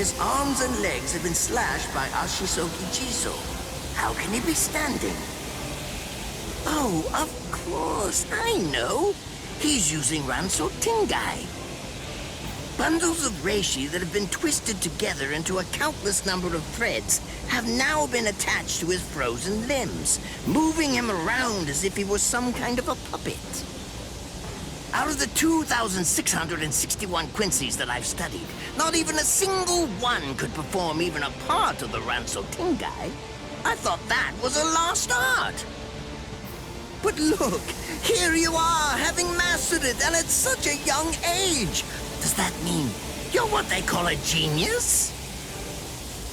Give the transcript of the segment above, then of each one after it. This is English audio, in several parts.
His arms and legs have been slashed by Ashisogi Jiso. How can he be standing? Oh, of course, I know. He's using Ranso Tingai. Bundles of reishi that have been twisted together into a countless number of threads have now been attached to his frozen limbs, moving him around as if he was some kind of a puppet. Out of the 2,661 Quincy's that I've studied, not even a single one could perform even a part of the Ranso Tingai. I thought that was a lost art. But look, here you are, having mastered it, and at such a young age. Does that mean you're what they call a genius?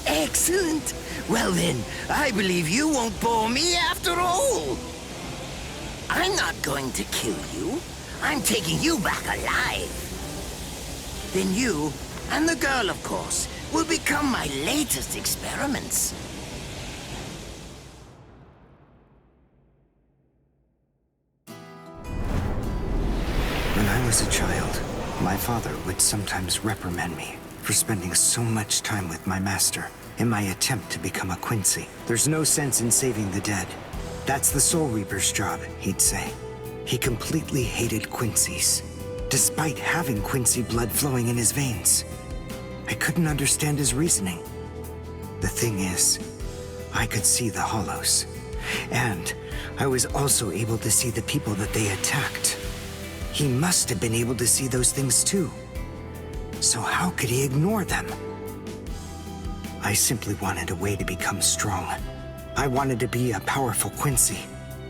Excellent. Well then, I believe you won't bore me after all. I'm not going to kill you. I'm taking you back alive. Then you, and the girl of course, will become my latest experiments. When I was a child, my father would sometimes reprimand me for spending so much time with my master in my attempt to become a Quincy. There's no sense in saving the dead. That's the Soul Reaper's job, he'd say. He completely hated Quincy's, despite having Quincy blood flowing in his veins. I couldn't understand his reasoning. The thing is, I could see the hollows, and I was also able to see the people that they attacked. He must have been able to see those things too. So how could he ignore them? I simply wanted a way to become strong. I wanted to be a powerful Quincy.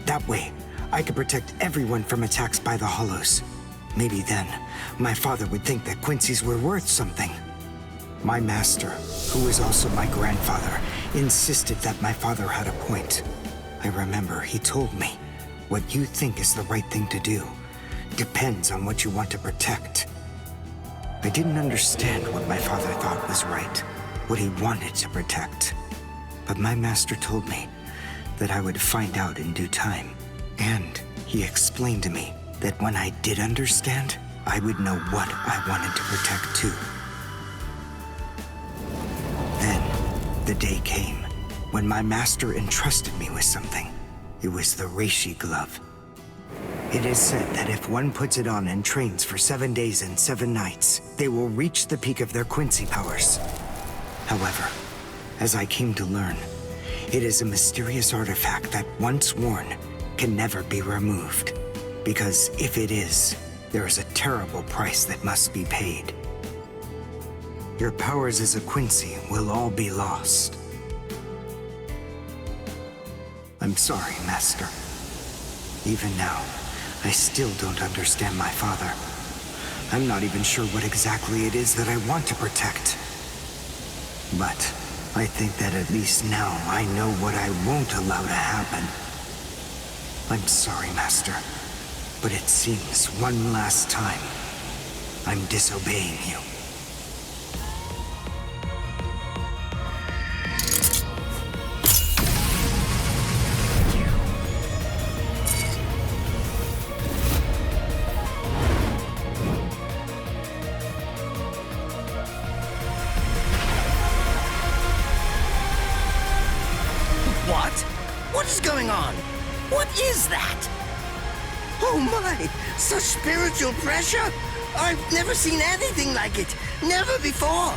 That way, I could protect everyone from attacks by the hollows. Maybe then, my father would think that Quincy's were worth something. My master, who was also my grandfather, insisted that my father had a point. I remember he told me, what you think is the right thing to do depends on what you want to protect. I didn't understand what my father thought was right, what he wanted to protect. But my master told me that I would find out in due time. And he explained to me that when I did understand, I would know what I wanted to protect too. Then, the day came when my master entrusted me with something. It was the reishi glove. It is said that if one puts it on and trains for 7 days and 7 nights, they will reach the peak of their Quincy powers. However, as I came to learn, it is a mysterious artifact that once worn can never be removed. Because if it is, there is a terrible price that must be paid. Your powers as a Quincy will all be lost. I'm sorry, Master. Even now, I still don't understand my father. I'm not even sure what exactly it is that I want to protect. But I think that at least now I know what I won't allow to happen. I'm sorry, Master, but it seems one last time I'm disobeying you. What? What is going on? What is that? Oh my! Such spiritual pressure? I've never seen anything like it. Never before.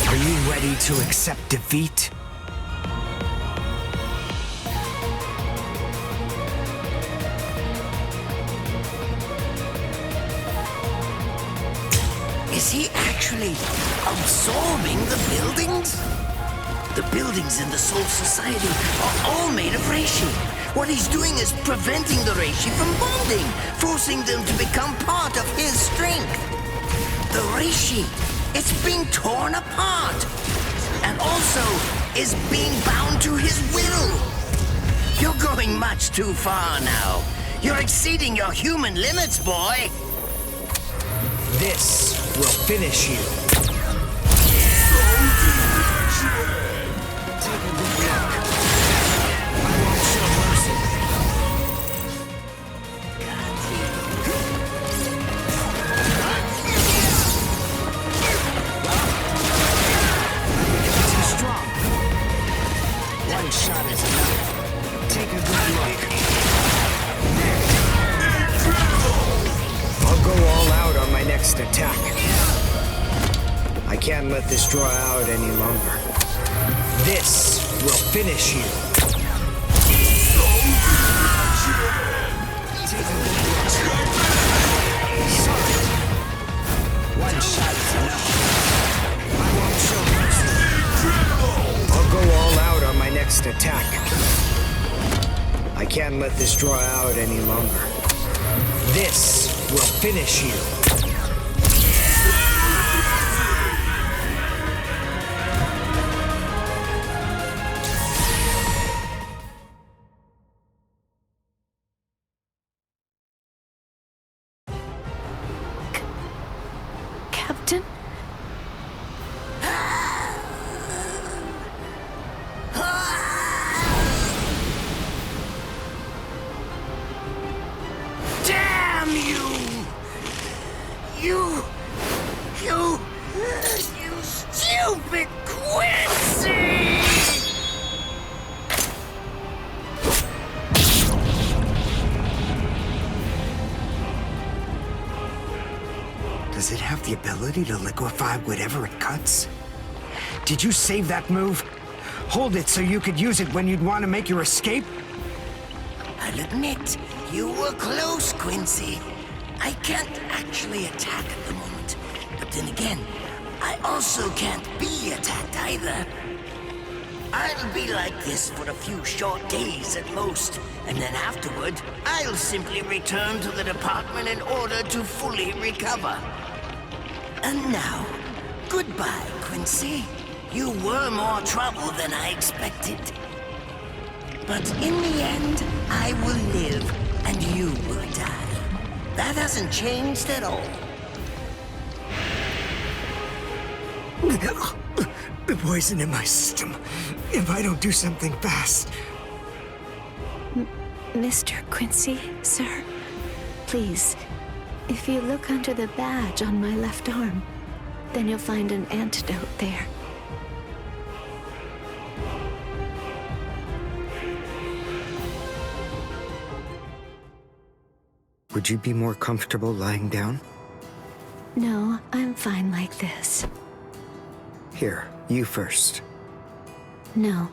Are you ready to accept defeat? Is he actually absorbing the buildings? The buildings in the Soul Society are all made of reishi. What he's doing is preventing the reishi from bonding, forcing them to become part of his strength. The reishi, it's being torn apart, and also is being bound to his will. You're going much too far now. You're exceeding your human limits, boy. This will finish you. Take a good look. I won't show mercy. Too strong. One shot is enough. Take a good look. I'll go all out on my next attack. I can't let this draw out any longer. This will finish you. Sorry. One shot is enough. I won't show mercy. I'll go all out on my next attack. I can't let this draw out any longer. This will finish you. Captain? Damn you! You stupid Quincy! Does it have the ability to liquefy whatever it cuts? Did you save that move? Hold it so you could use it when you'd want to make your escape? I'll admit, you were close, Quincy. I can't actually attack at the moment. But then again, I also can't be attacked either. I'll be like this for a few short days at most, and then afterward, I'll simply return to the department in order to fully recover. And now, goodbye, Quincy. You were more trouble than I expected. But in the end, I will live, and you will die. That hasn't changed at all. The poison in my system. If I don't do something fast. Mr. Quincy, sir, please, if you look under the badge on my left arm, then you'll find an antidote there. Would you be more comfortable lying down? No, I'm fine like this. Here, you first. No,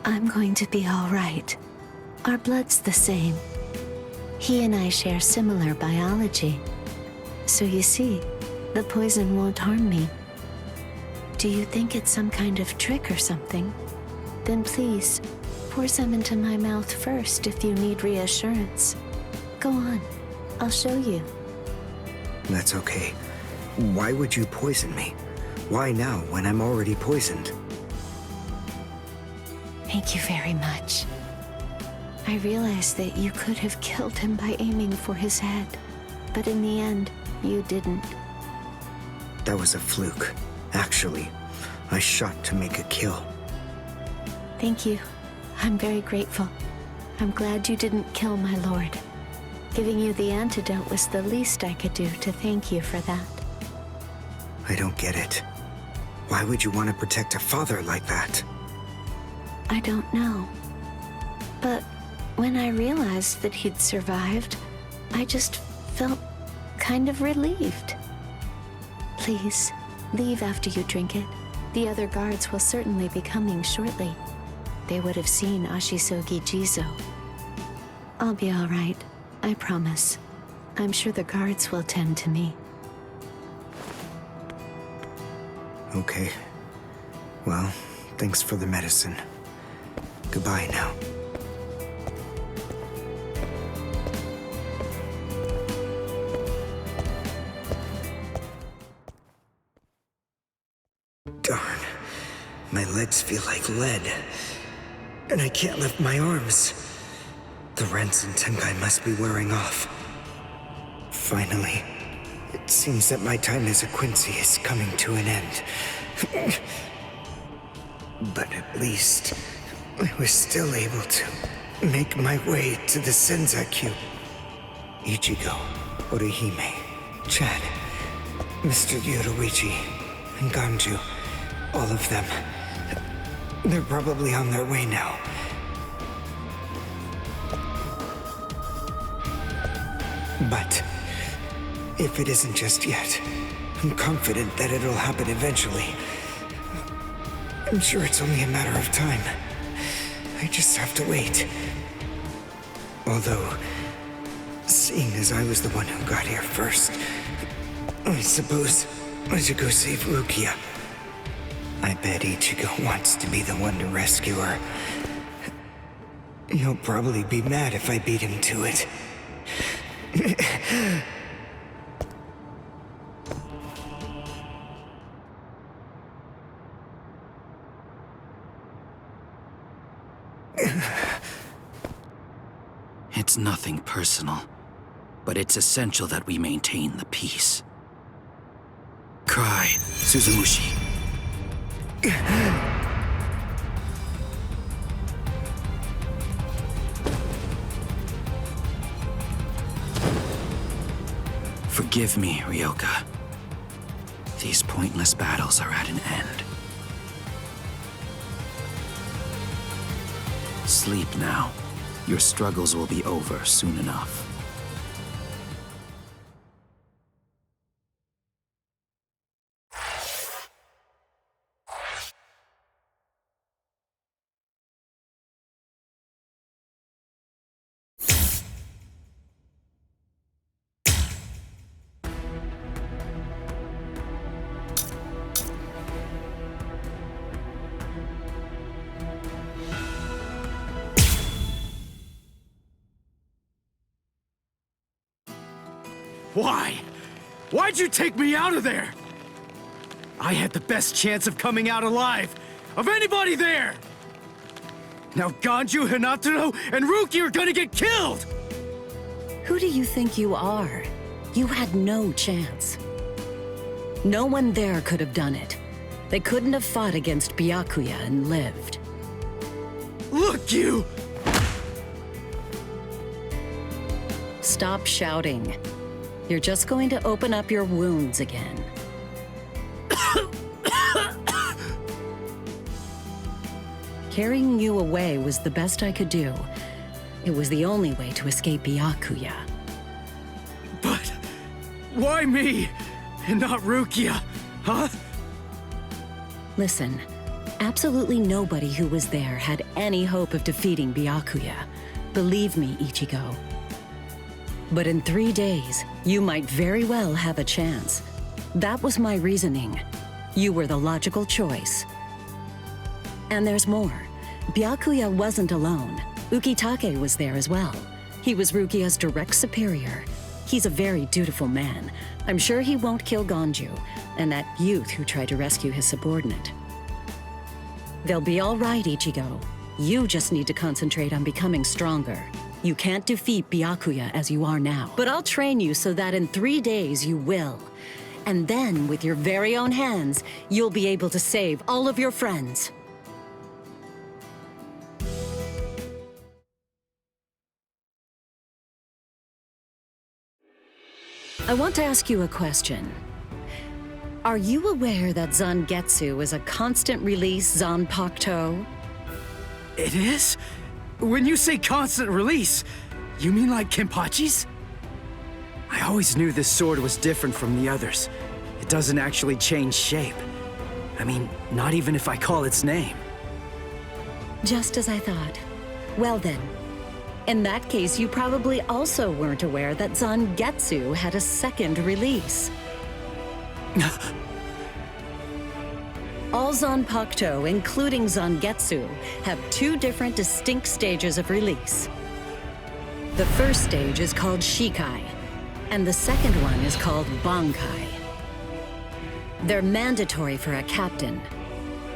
I'm going to be all right. Our blood's the same. He and I share similar biology. So you see, the poison won't harm me. Do you think it's some kind of trick or something? Then please, pour some into my mouth first if you need reassurance. Go on, I'll show you. That's okay. Why would you poison me? Why now, when I'm already poisoned? Thank you very much. I realized that you could have killed him by aiming for his head, but in the end, you didn't. That was a fluke. Actually, I shot to make a kill. Thank you. I'm very grateful. I'm glad you didn't kill my lord. Giving you the antidote was the least I could do to thank you for that. I don't get it. Why would you want to protect a father like that? I don't know. But when I realized that he'd survived, I just felt kind of relieved. Please, leave after you drink it. The other guards will certainly be coming shortly. They would have seen Ashisogi Jizo. I'll be all right, I promise. I'm sure the guards will tend to me. Okay. Well, thanks for the medicine. Goodbye now. Darn. My legs feel like lead. And I can't lift my arms. The Rents and Tenkai must be wearing off. Finally. It seems that my time as a Quincy is coming to an end. But at least I was still able to make my way to the Senzakyu. Ichigo, Orihime, Chad, Mr. Yoruichi, and Ganju, all of them. They're probably on their way now. But if it isn't just yet, I'm confident that it'll happen eventually. I'm sure it's only a matter of time. I just have to wait. Although, seeing as I was the one who got here first, I suppose I should go save Rukia. I bet Ichigo wants to be the one to rescue her. He'll probably be mad if I beat him to it. It's nothing personal, but it's essential that we maintain the peace. Cry, Suzumushi. Forgive me, Ryoka. These pointless battles are at an end. Sleep now. Your struggles will be over soon enough. Why? Why'd you take me out of there? I had the best chance of coming out alive, of anybody there! Now Ganju, Hinataro, and Ruki are gonna get killed! Who do you think you are? You had no chance. No one there could have done it. They couldn't have fought against Byakuya and lived. Look, you! Stop shouting. You're just going to open up your wounds again. Carrying you away was the best I could do. It was the only way to escape Byakuya. But why me? And not Rukia, huh? Listen, absolutely nobody who was there had any hope of defeating Byakuya. Believe me, Ichigo. But in 3 days, you might very well have a chance. That was my reasoning. You were the logical choice. And there's more. Byakuya wasn't alone. Ukitake was there as well. He was Rukia's direct superior. He's a very dutiful man. I'm sure he won't kill Ganju, and that youth who tried to rescue his subordinate. They'll be all right, Ichigo. You just need to concentrate on becoming stronger. You can't defeat Byakuya as you are now. But I'll train you so that in 3 days you will. And then, with your very own hands, you'll be able to save all of your friends. I want to ask you a question. Are you aware that Zangetsu is a constant release Zanpakuto? It is? When you say constant release, you mean like Kenpachi's? I always knew this sword was different from the others. It doesn't actually change shape. I mean, not even if I call its name. Just as I thought. Well then, in that case, you probably also weren't aware that Zangetsu had a second release. All Zanpakuto, including Zangetsu, have 2 different distinct stages of release. The first stage is called Shikai, and the second one is called Bankai. They're mandatory for a captain.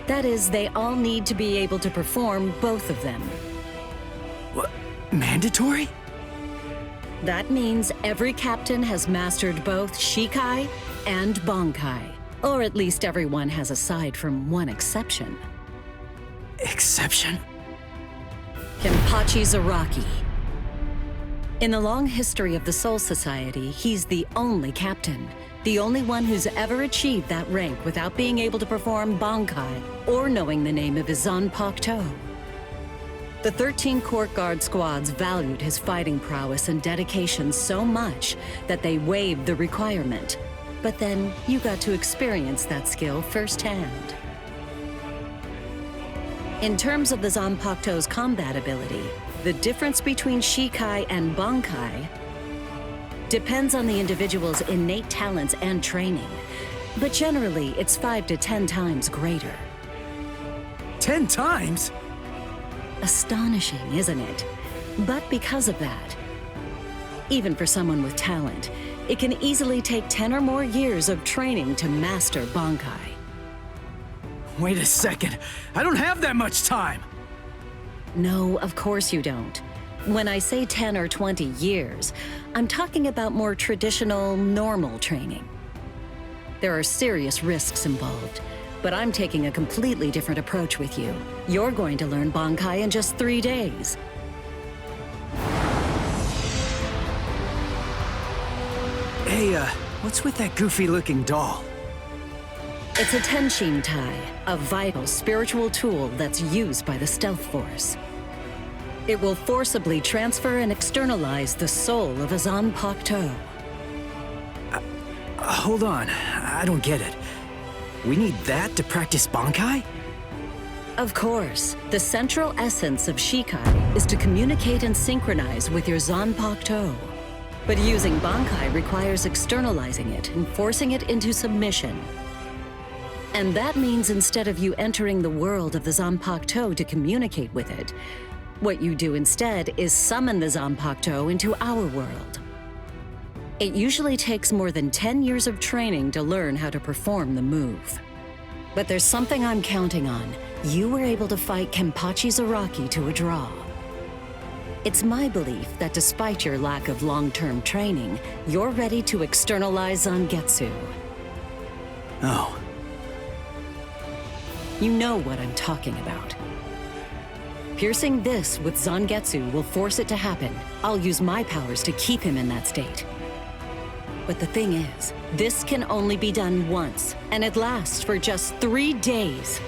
That is, they all need to be able to perform both of them. What? Mandatory? That means every captain has mastered both Shikai and Bankai. Or at least everyone has aside from one exception. Exception? Kenpachi Zaraki. In the long history of the Soul Society, he's the only captain. The only one who's ever achieved that rank without being able to perform Bankai or knowing the name of his Zanpakuto. The 13 court guard squads valued his fighting prowess and dedication so much that they waived the requirement. But then you got to experience that skill firsthand. In terms of the Zanpakuto's combat ability, the difference between Shikai and Bankai depends on the individual's innate talents and training, but generally it's 5 to 10 times greater. 10 times? Astonishing, isn't it? But because of that, even for someone with talent, it can easily take 10 or more years of training to master Bankai. Wait a second, I don't have that much time! No, of course you don't. When I say 10 or 20 years, I'm talking about more traditional, normal training. There are serious risks involved, but I'm taking a completely different approach with you. You're going to learn Bankai in just 3 days. Hey, what's with that goofy-looking doll? It's a Tenshin Tai, a vital spiritual tool that's used by the Stealth Force. It will forcibly transfer and externalize the soul of a Zanpakuto. Hold on, I don't get it. We need that to practice Bankai? Of course, the central essence of Shikai is to communicate and synchronize with your Zanpakuto. But using Bankai requires externalizing it and forcing it into submission. And that means instead of you entering the world of the Zanpakuto to communicate with it, what you do instead is summon the Zanpakuto into our world. It usually takes more than 10 years of training to learn how to perform the move. But there's something I'm counting on. You were able to fight Kenpachi Zaraki to a draw. It's my belief that despite your lack of long-term training, you're ready to externalize Zangetsu. Oh. You know what I'm talking about. Piercing this with Zangetsu will force it to happen. I'll use my powers to keep him in that state. But the thing is, this can only be done once, and it lasts for just 3 days.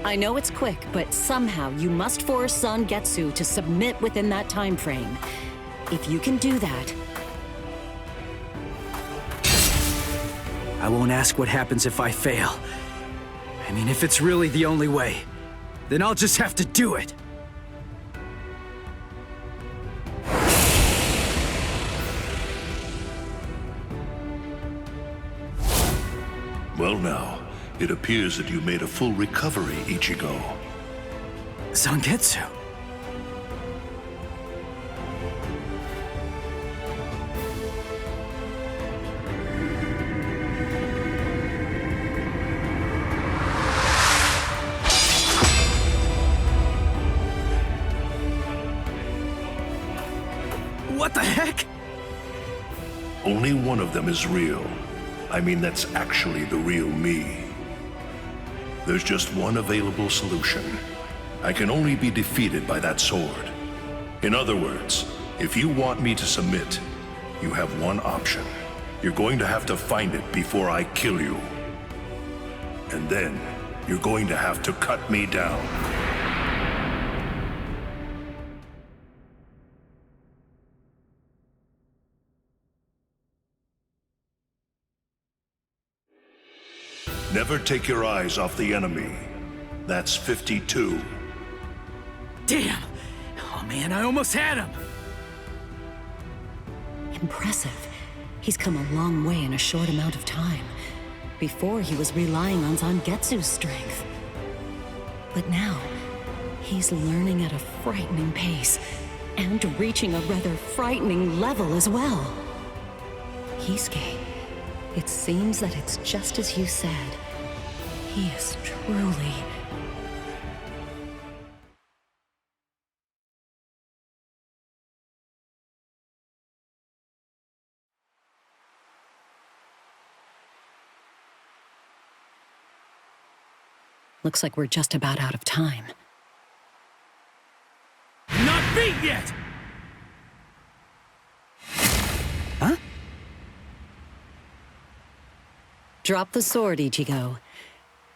I know it's quick, but somehow you must force Zangetsu to submit within that time frame. If you can do that... I won't ask what happens if I fail. I mean, if it's really the only way, then I'll just have to do it. Well now, it appears that you made a full recovery, Ichigo. Zangetsu. What the heck? Only one of them is real. I mean, that's actually the real me. There's just one available solution. I can only be defeated by that sword. In other words, if you want me to submit, you have one option. You're going to have to find it before I kill you. And then, you're going to have to cut me down. Never take your eyes off the enemy. That's 52. Damn! Oh man, I almost had him! Impressive. He's come a long way in a short amount of time. Before, he was relying on Zangetsu's strength. But now, he's learning at a frightening pace, and reaching a rather frightening level as well. Kisuke, it seems that it's just as you said. He is truly... Looks like we're just about out of time. Not beat yet! Huh? Drop the sword, Ichigo.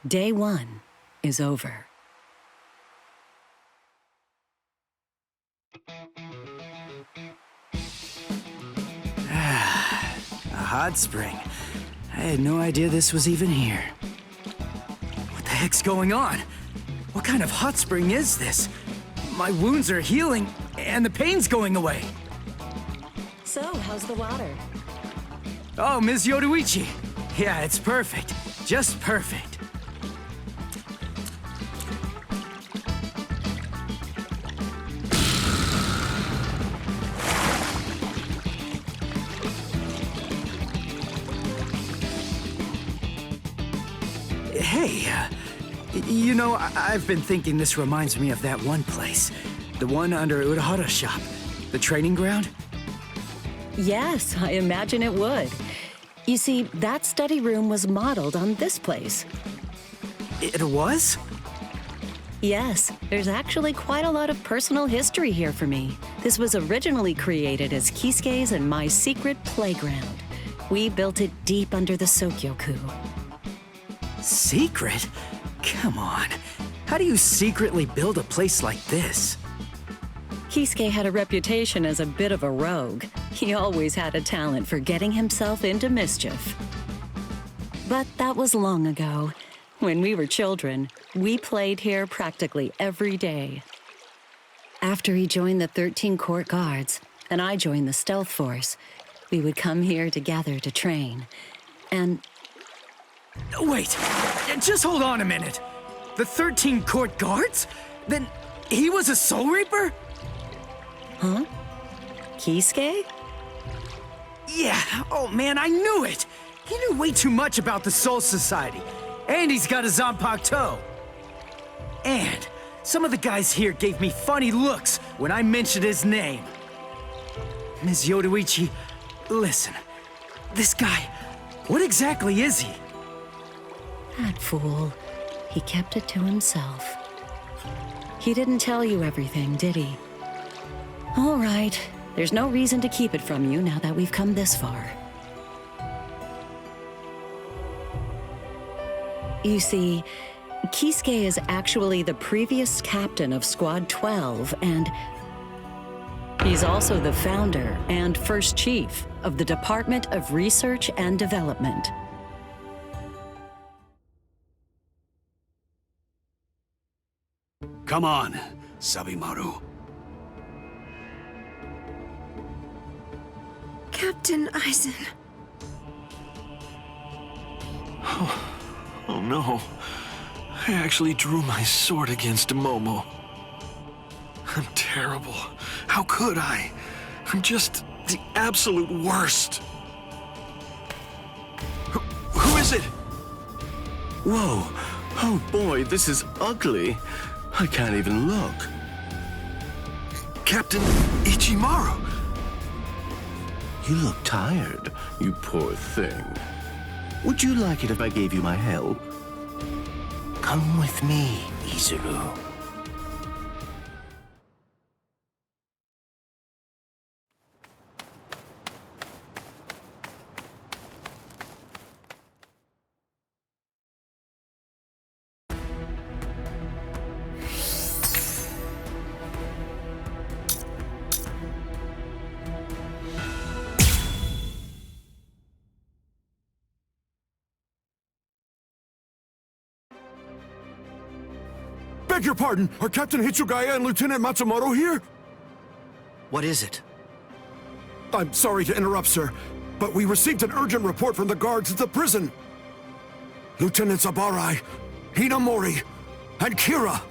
Day 1 is over. A hot spring. I had no idea this was even here. What the heck's going on? What kind of hot spring is this? My wounds are healing, and the pain's going away. So, how's the water? Oh, Ms. Yoruichi. Yeah, it's perfect. Just perfect. Hey, you know, I've been thinking this reminds me of that one place. The one under Urahara's shop. The training ground? Yes, I imagine it would. You see, that study room was modeled on this place. It was? Yes, there's actually quite a lot of personal history here for me. This was originally created as Kisuke's and my secret playground. We built it deep under the Sokyoku. Secret? Come on. How do you secretly build a place like this? Kisuke had a reputation as a bit of a rogue. He always had a talent for getting himself into mischief. But that was long ago. When we were children, we played here practically every day. After he joined the 13 Court Guards, and I joined the Stealth Force, we would come here together to train. And... Wait, just hold on a minute. The 13 Court Guards? Then he was a Soul Reaper? Huh? Kisuke? Yeah, oh man, I knew it! He knew way too much about the Soul Society. And he's got a Zanpakuto. And some of the guys here gave me funny looks when I mentioned his name. Ms. Yoruichi, listen. This guy, what exactly is he? That fool. He kept it to himself. He didn't tell you everything, did he? All right. There's no reason to keep it from you now that we've come this far. You see, Kisuke is actually the previous captain of Squad 12, and he's also the founder and first chief of the Department of Research and Development. Come on, Sabimaru. Captain Aizen. Oh no. I actually drew my sword against Momo. I'm terrible. How could I? I'm just the absolute worst. Who is it? Whoa. Oh boy, this is ugly. I can't even look. Captain Ichimaru. You look tired, you poor thing. Would you like it if I gave you my help? Come with me, Izuru. Beg your pardon, are Captain Hitsugaya and Lieutenant Matsumoto here? What is it? I'm sorry to interrupt, sir, but we received an urgent report from the guards at the prison. Lieutenant Zabarai, Hinamori, and Kira,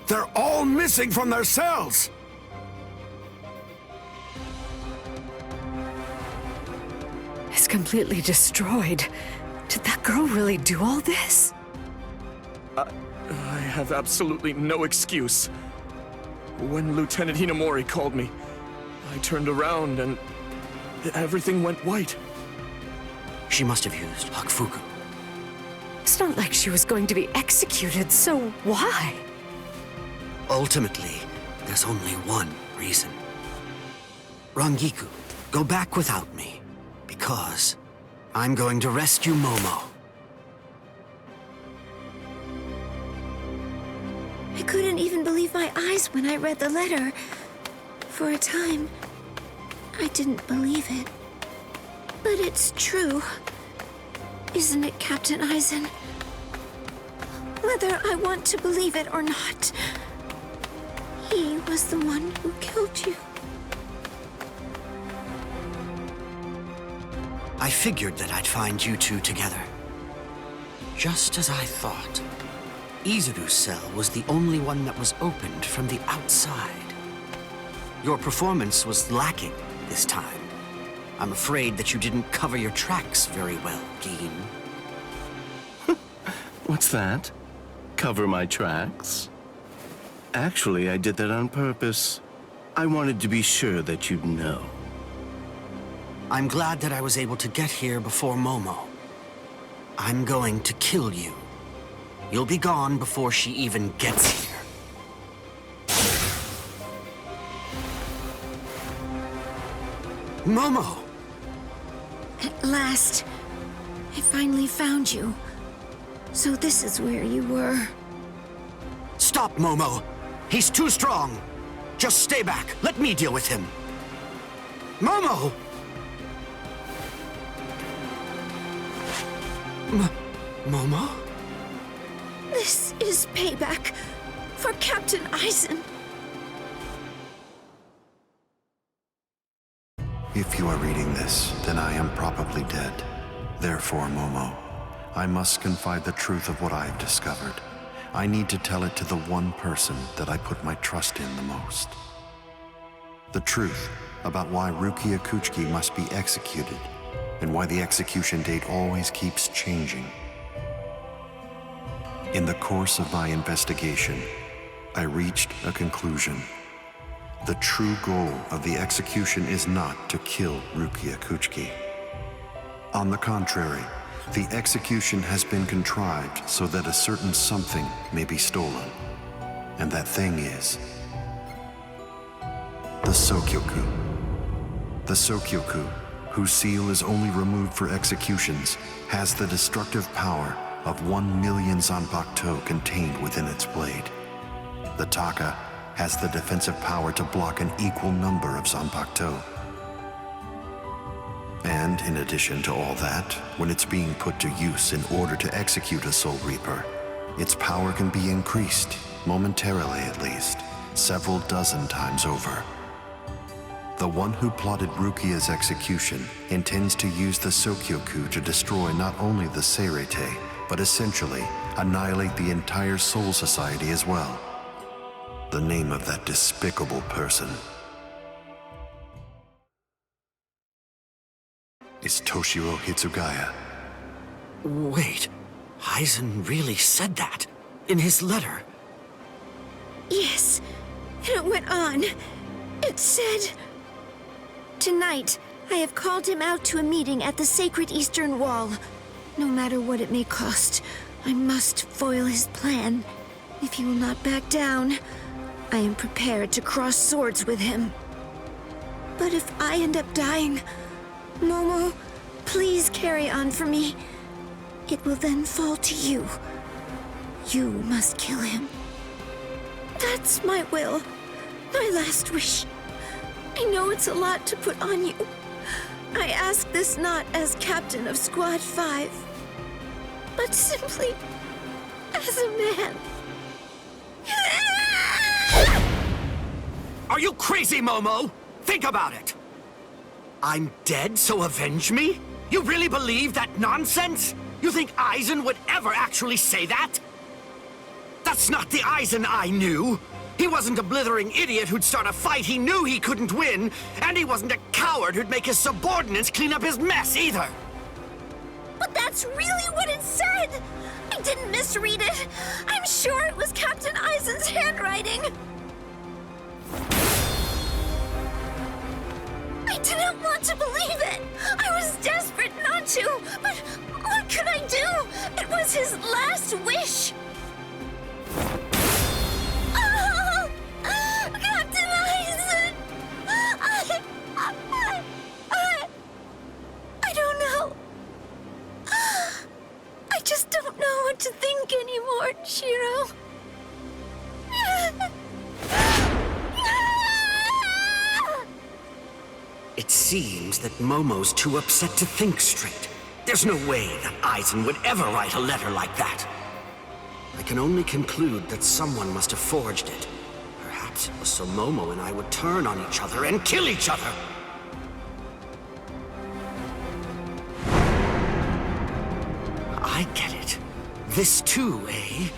they're all missing from their cells! It's completely destroyed. Did that girl really do all this? I have absolutely no excuse. When Lieutenant Hinamori called me, I turned around and everything went white. She must have used Hakufuku. It's not like she was going to be executed, so why? Ultimately, there's only one reason. Rangiku, go back without me, because I'm going to rescue Momo. I couldn't even believe my eyes when I read the letter. For a time, I didn't believe it. But it's true. Isn't it, Captain Aizen? Whether I want to believe it or not, he was the one who killed you. I figured that I'd find you two together. Just as I thought. Izuru's cell was the only one that was opened from the outside. Your performance was lacking this time. I'm afraid that you didn't cover your tracks very well, Gin. What's that? Cover my tracks? Actually, I did that on purpose. I wanted to be sure that you'd know. I'm glad that I was able to get here before Momo. I'm going to kill you. You'll be gone before she even gets here. Momo! At last, I finally found you. So this is where you were. Stop, Momo! He's too strong! Just stay back. Let me deal with him. Momo! Momo? This is payback for Captain Aizen. If you are reading this, then I am probably dead. Therefore, Momo, I must confide the truth of what I have discovered. I need to tell it to the one person that I put my trust in the most. The truth about why Rukia Kuchiki must be executed, and why the execution date always keeps changing. In the course of my investigation, I reached a conclusion. The true goal of the execution is not to kill Rukia Kuchiki. On the contrary, the execution has been contrived so that a certain something may be stolen. And that thing is the Sokyoku. The Sokyoku, whose seal is only removed for executions, has the destructive power of 1 million Zanpakuto contained within its blade. The Taka has the defensive power to block an equal number of Zanpakuto. And in addition to all that, when it's being put to use in order to execute a Soul Reaper, its power can be increased, momentarily at least, several dozen times over. The one who plotted Rukia's execution intends to use the Sokyoku to destroy not only the Seirete, but essentially annihilate the entire Soul Society as well. The name of that despicable person is Toshiro Hitsugaya. Wait, Aizen really said that in his letter? Yes, and it went on. It said, "Tonight, I have called him out to a meeting at the Sacred Eastern Wall. No matter what it may cost, I must foil his plan. If he will not back down, I am prepared to cross swords with him. But if I end up dying, Momo, please carry on for me. It will then fall to you. You must kill him. That's my will, my last wish. I know it's a lot to put on you. I ask this not as captain of Squad 5, but simply as a man." Are you crazy, Momo? Think about it. I'm dead, so avenge me? You really believe that nonsense? You think Aizen would ever actually say that? That's not the Aizen I knew. He wasn't a blithering idiot who'd start a fight he knew he couldn't win, and he wasn't a coward who'd make his subordinates clean up his mess either. But that's really what it said! I didn't misread it. I'm sure it was Captain Aizen's handwriting. I didn't want to believe it. I was desperate not want to, but what could I do? It was his last wish. Oh, Captain Eisen! I don't know. I just don't know what to think anymore, Shiro. It seems that Momo's too upset to think straight. There's no way that Eisen would ever write a letter like that. I can only conclude that someone must have forged it. Perhaps it was so Momo and I would turn on each other and kill each other. I get it. This too, eh?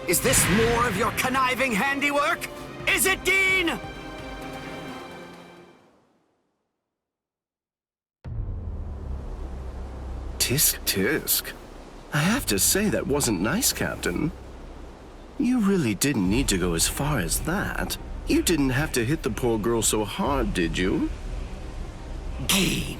Is this more of your conniving handiwork? Is it, Dean? Tisk tisk. I have to say that wasn't nice, Captain. You really didn't need to go as far as that. You didn't have to hit the poor girl so hard, did you? Dean.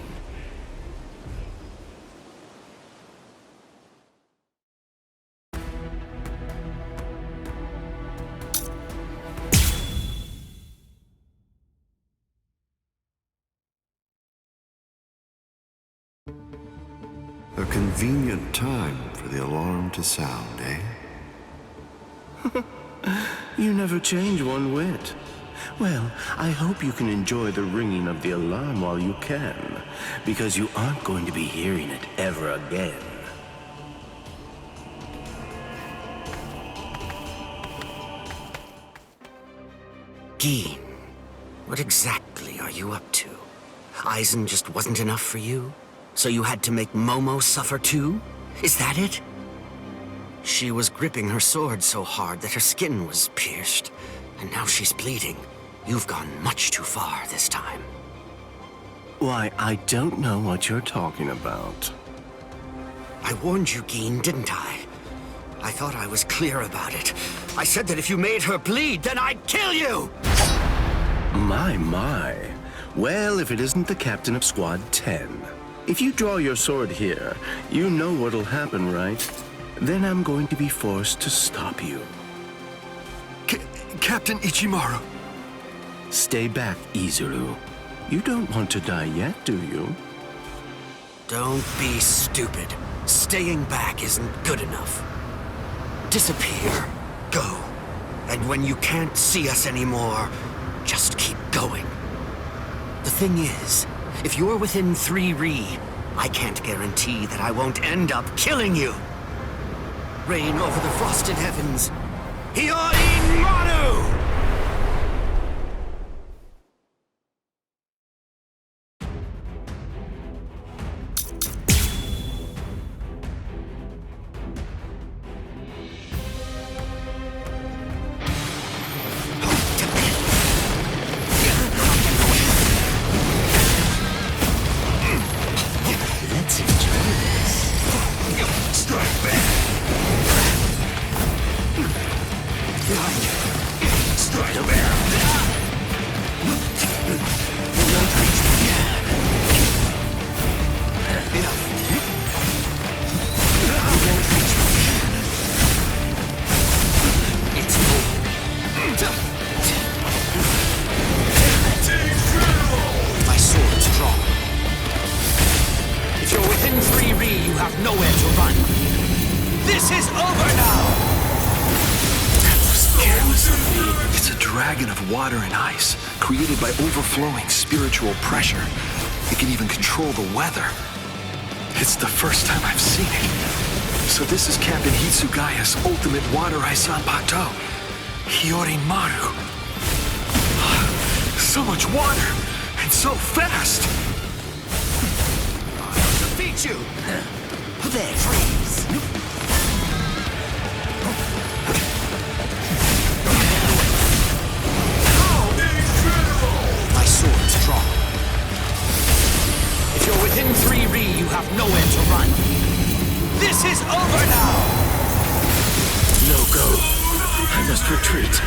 A convenient time for the alarm to sound, eh? You never change one whit. Well, I hope you can enjoy the ringing of the alarm while you can, because you aren't going to be hearing it ever again. Dean, what exactly are you up to? Eisen just wasn't enough for you? So you had to make Momo suffer too? Is that it? She was gripping her sword so hard that her skin was pierced, and now she's bleeding. You've gone much too far this time. Why, I don't know what you're talking about. I warned you, Geen, didn't I? I thought I was clear about it. I said that if you made her bleed, then I'd kill you! My. Well, if it isn't the captain of Squad 10. If you draw your sword here, you know what'll happen, right? Then I'm going to be forced to stop you. Captain Ichimaru. Stay back, Izuru. You don't want to die yet, do you? Don't be stupid. Staying back isn't good enough. Disappear. Go. And when you can't see us anymore, just keep going. The thing is, if you're within 3 Ri, I can't guarantee that I won't end up killing you. Reign over the frosted heavens. Hyorin Manu! Let's enjoy this. Strike back. Strike back. It's my sword's drawn. If you're within 3 Ri, you have nowhere to run. This is over now! It's a dragon of water and ice, created by overflowing spiritual pressure. It can even control the weather. It's the first time I've seen it. So this is Captain Hitsugaya's ultimate water ice Zanpakuto, Hyorin Maru. So much water, and so fast! I'll defeat you! There, freeze! My sword's drawn. If you're within 3 Ri, you have nowhere to run. This is over now! No go. I must retreat.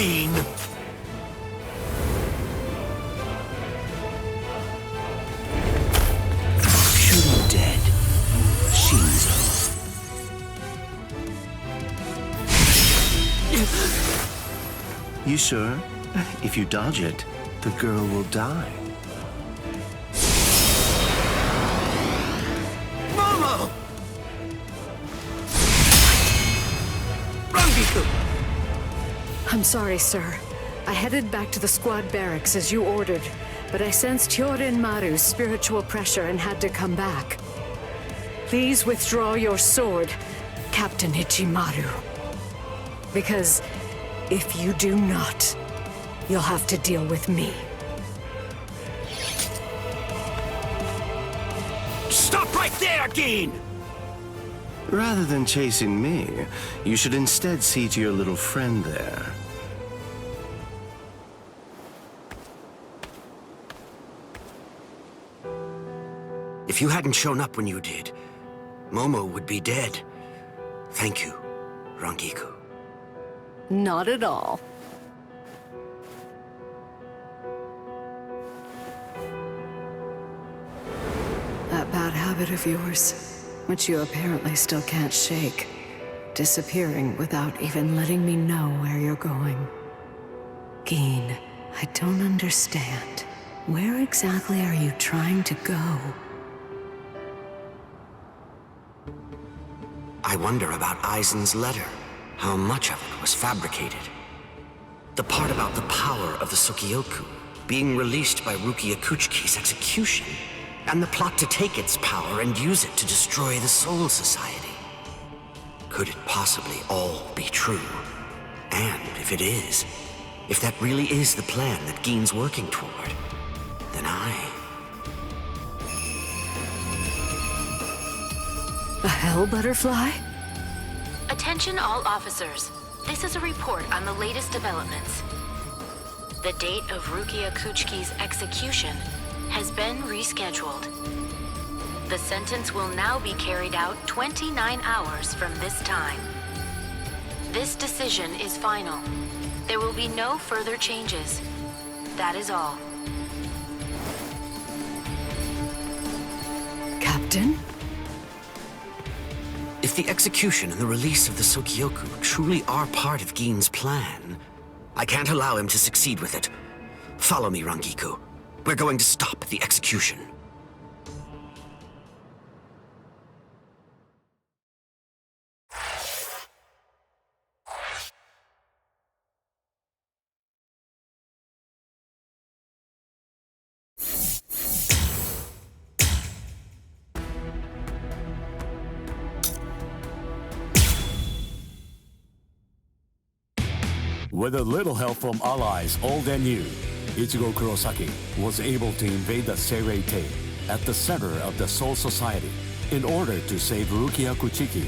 Keen! Shoot him dead. Shinzo. You sure? If you dodge it, the girl will die. Momo! Rangiku! I'm sorry, sir. I headed back to the squad barracks as you ordered, but I sensed Hyorin Maru's spiritual pressure and had to come back. Please withdraw your sword, Captain Ichimaru. Because if you do not, you'll have to deal with me. Stop right there, Keen! Rather than chasing me, you should instead see to your little friend there. If you hadn't shown up when you did, Momo would be dead. Thank you, Rangiku. Not at all. That bad habit of yours, which you apparently still can't shake, disappearing without even letting me know where you're going. Geen, I don't understand. Where exactly are you trying to go? I wonder about Aizen's letter. How much of it was fabricated? The part about the power of the Sukioku being released by Rukia Kuchiki's execution, and the plot to take its power and use it to destroy the Soul Society. Could it possibly all be true? And if it is, if that really is the plan that Geen's working toward, then A hell butterfly? Attention all officers. This is a report on the latest developments. The date of Rukia Kuchiki's execution has been rescheduled. The sentence will now be carried out 29 hours from this time. This decision is final. There will be no further changes. That is all. Captain? If the execution and the release of the Sukioku truly are part of Geen's plan, I can't allow him to succeed with it. Follow me, Rangiku. We're going to stop the execution. With a little help from allies old and new, Ichigo Kurosaki was able to invade the Seirei at the center of the Soul Society in order to save Rukia Kuchiki.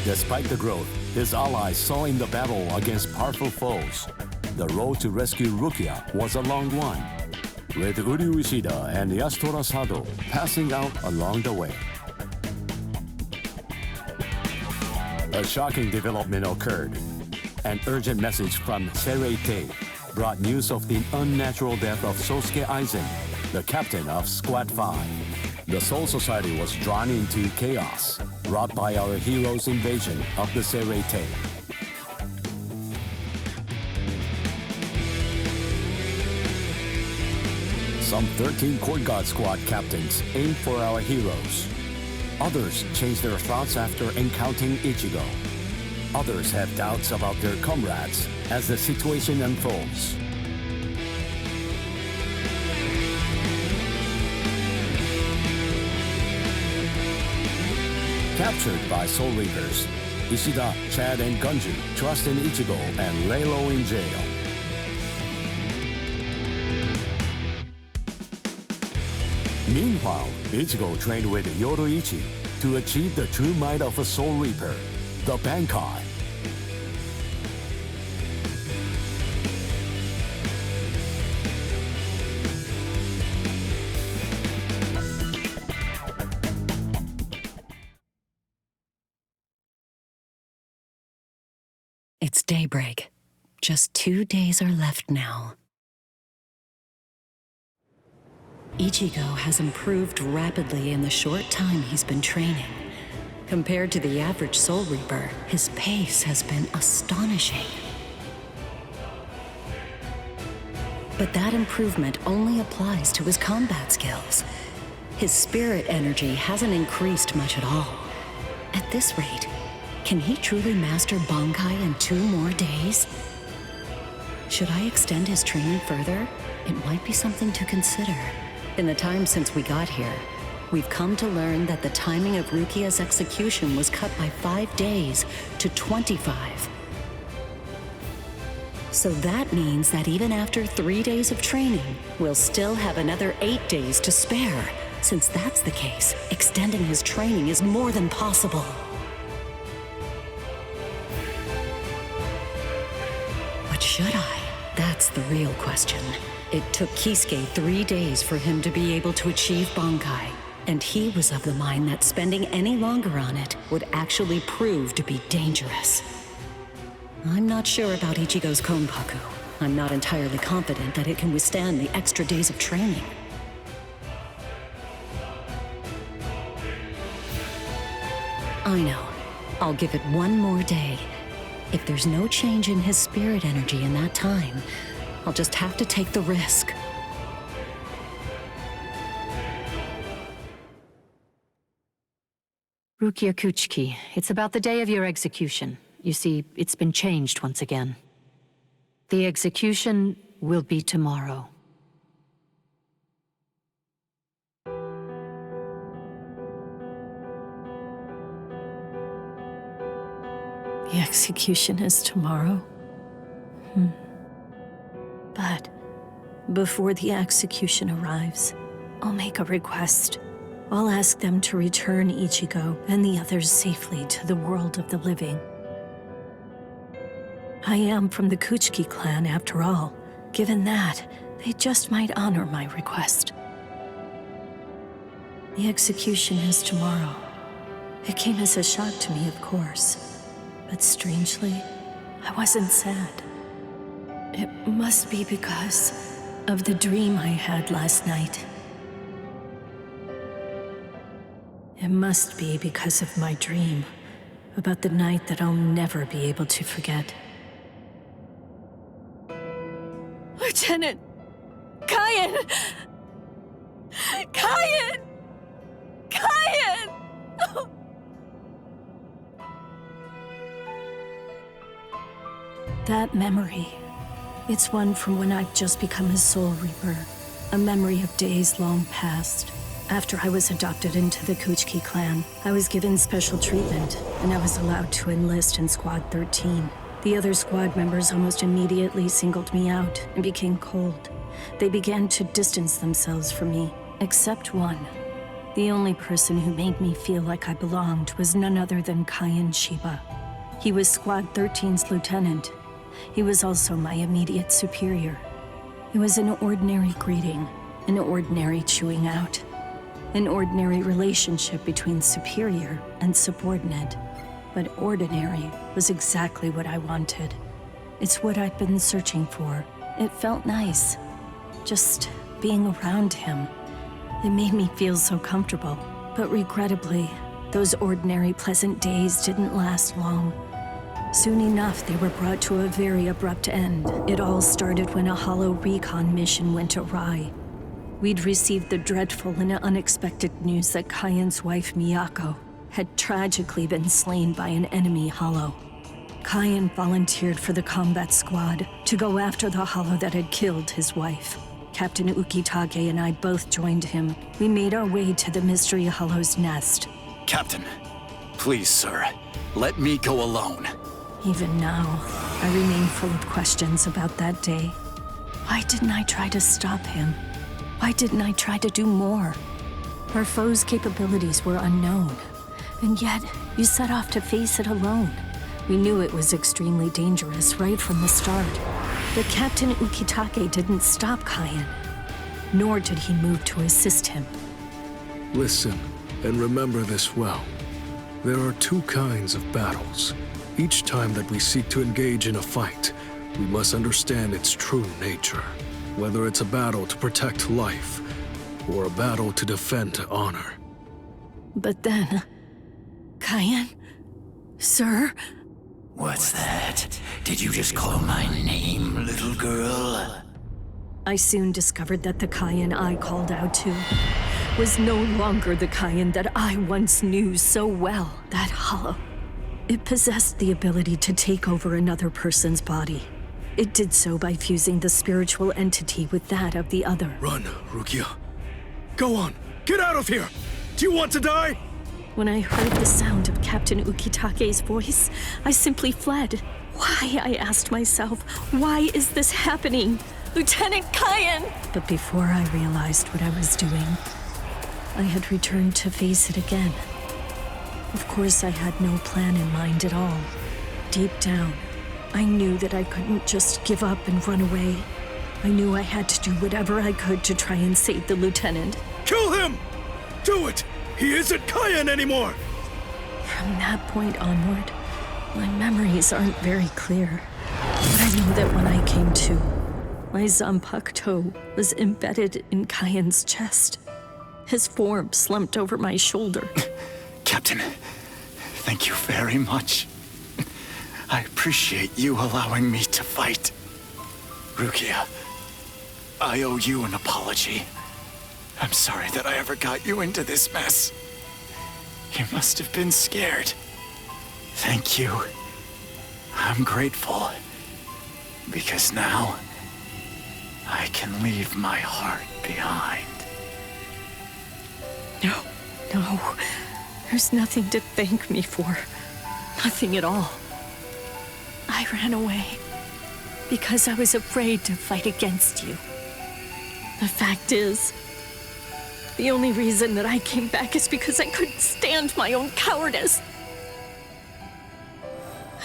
Despite the growth his allies saw in the battle against powerful foes, the road to rescue Rukia was a long one, with Uryu Ishida and Yasutora Sado passing out along the way. A shocking development occurred. An urgent message from Seirei brought news of the unnatural death of Sosuke Aizen, the captain of Squad 5. The Soul Society was drawn into chaos, wrought by our hero's invasion of the Seirei. Some 13 Court Guard Squad captains aimed for our heroes. Others changed their thoughts after encountering Ichigo. Others have doubts about their comrades as the situation unfolds. Captured by Soul Reapers, Ishida, Chad, and Gunju trust in Ichigo and lay low in jail. Meanwhile, Ichigo trained with Yoruichi to achieve the true might of a Soul Reaper, the Bankai. It's daybreak. Just 2 days are left now. Ichigo has improved rapidly in the short time he's been training. Compared to the average Soul Reaper, his pace has been astonishing. But that improvement only applies to his combat skills. His spirit energy hasn't increased much at all. At this rate, can he truly master Bankai in 2 more days? Should I extend his training further? It might be something to consider. In the time since we got here, we've come to learn that the timing of Rukia's execution was cut by 5 days to 25. So that means that even after 3 days of training, we'll still have another 8 days to spare. Since that's the case, extending his training is more than possible. But should I? That's the real question. It took Kisuke 3 days for him to be able to achieve Bankai, and he was of the mind that spending any longer on it would actually prove to be dangerous. I'm not sure about Ichigo's Konpaku. I'm not entirely confident that it can withstand the extra days of training. I know. I'll give it 1 more day. If there's no change in his spirit energy in that time, I'll just have to take the risk. Rukia Kuchiki, it's about the day of your execution. You see, it's been changed once again. The execution will be tomorrow. The execution is tomorrow? But before the execution arrives, I'll make a request. I'll ask them to return Ichigo and the others safely to the world of the living. I am from the Kuchiki clan, after all. Given that, they just might honor my request. The execution is tomorrow. It came as a shock to me, of course. But strangely, I wasn't sad. It must be because of the dream I had last night. It must be because of my dream about the night that I'll never be able to forget. Lieutenant! Kyan! Kyan! Kyan! Oh. That memory, it's one from when I'd just become a Soul Reaper. A memory of days long past. After I was adopted into the Kuchiki clan, I was given special treatment, and I was allowed to enlist in Squad 13. The other squad members almost immediately singled me out and became cold. They began to distance themselves from me, except one. The only person who made me feel like I belonged was none other than Kyan Shiba. He was Squad 13's lieutenant. He was also my immediate superior. It was an ordinary greeting, an ordinary chewing out, an ordinary relationship between superior and subordinate. But ordinary was exactly what I wanted. It's what I'd been searching for. It felt nice, just being around him. It made me feel so comfortable. But regrettably, those ordinary pleasant days didn't last long. Soon enough, they were brought to a very abrupt end. It all started when a hollow recon mission went awry. We'd received the dreadful and unexpected news that Kyan's wife, Miyako, had tragically been slain by an enemy hollow. Kyan volunteered for the combat squad to go after the hollow that had killed his wife. Captain Ukitage and I both joined him. We made our way to the mystery hollow's nest. Captain, please, sir, let me go alone. Even now, I remain full of questions about that day. Why didn't I try to stop him? Why didn't I try to do more? Our foe's capabilities were unknown, and yet you set off to face it alone. We knew it was extremely dangerous right from the start. But Captain Ukitake didn't stop Kyan, nor did he move to assist him. Listen, and remember this well. There are 2 kinds of battles. Each time that we seek to engage in a fight, we must understand its true nature. Whether it's a battle to protect life, or a battle to defend honor. But then... Cayenne? Sir? What's that? Did you just call my name, little girl? I soon discovered that the Cayenne I called out to was no longer the Cayenne that I once knew so well, that hollow. It possessed the ability to take over another person's body. It did so by fusing the spiritual entity with that of the other. Run, Rukia. Go on, get out of here! Do you want to die? When I heard the sound of Captain Ukitake's voice, I simply fled. Why, I asked myself, why is this happening? Lieutenant Cayenne! But before I realized what I was doing, I had returned to face it again. Of course, I had no plan in mind at all. Deep down, I knew that I couldn't just give up and run away. I knew I had to do whatever I could to try and save the lieutenant. Kill him! Do it! He isn't Cayenne anymore! From that point onward, my memories aren't very clear. But I know that when I came to, my Zanpakuto toe was embedded in Cayenne's chest. His form slumped over my shoulder. Captain, thank you very much. I appreciate you allowing me to fight. Rukia, I owe you an apology. I'm sorry that I ever got you into this mess. You must have been scared. Thank you. I'm grateful. Because now, I can leave my heart behind. No. There's nothing to thank me for. Nothing at all. I ran away because I was afraid to fight against you. The fact is, the only reason that I came back is because I couldn't stand my own cowardice.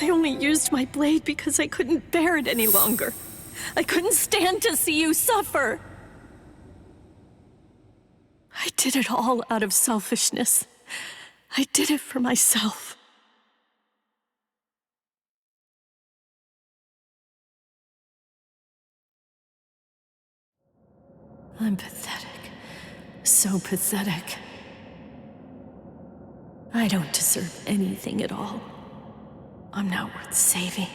I only used my blade because I couldn't bear it any longer. I couldn't stand to see you suffer. I did it all out of selfishness. I did it for myself. I'm pathetic. So pathetic. I don't deserve anything at all. I'm not worth saving.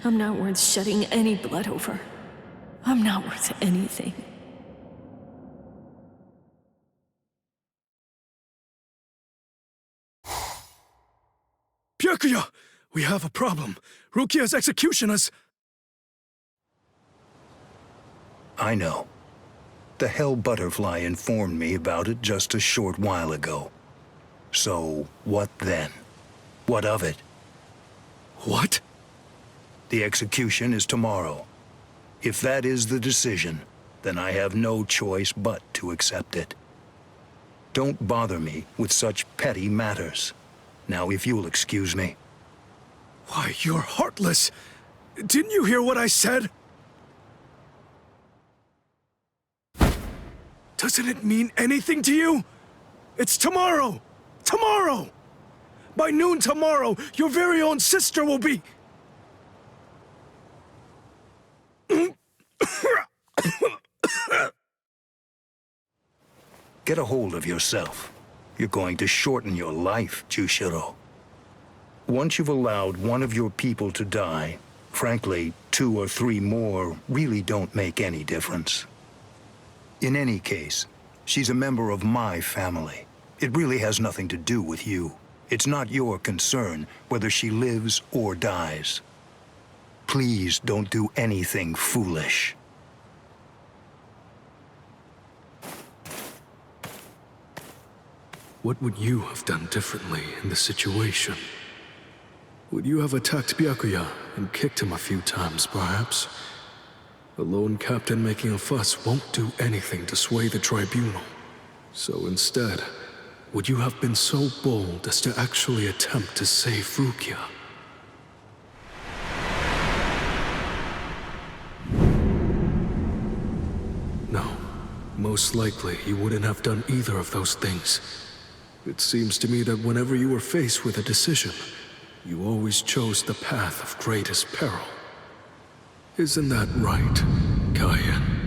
I'm not worth shedding any blood over. I'm not worth anything. Byakuya! We have a problem. Rukia's execution has... I know. The Hell Butterfly informed me about it just a short while ago. So, what then? What of it? What? The execution is tomorrow. If that is the decision, then I have no choice but to accept it. Don't bother me with such petty matters. Now, if you'll excuse me. Why, you're heartless. Didn't you hear what I said? Doesn't it mean anything to you? It's tomorrow! Tomorrow! By noon tomorrow, your very own sister will be... Get a hold of yourself. You're going to shorten your life, Jushiro. Once you've allowed one of your people to die, frankly, 2 or 3 more really don't make any difference. In any case, she's a member of my family. It really has nothing to do with you. It's not your concern whether she lives or dies. Please don't do anything foolish. What would you have done differently in this situation? Would you have attacked Byakuya and kicked him a few times, perhaps? A lone captain making a fuss won't do anything to sway the tribunal. So instead, would you have been so bold as to actually attempt to save Rukia? No, most likely you wouldn't have done either of those things. It seems to me that whenever you were faced with a decision, you always chose the path of greatest peril. Isn't that right, Kaien?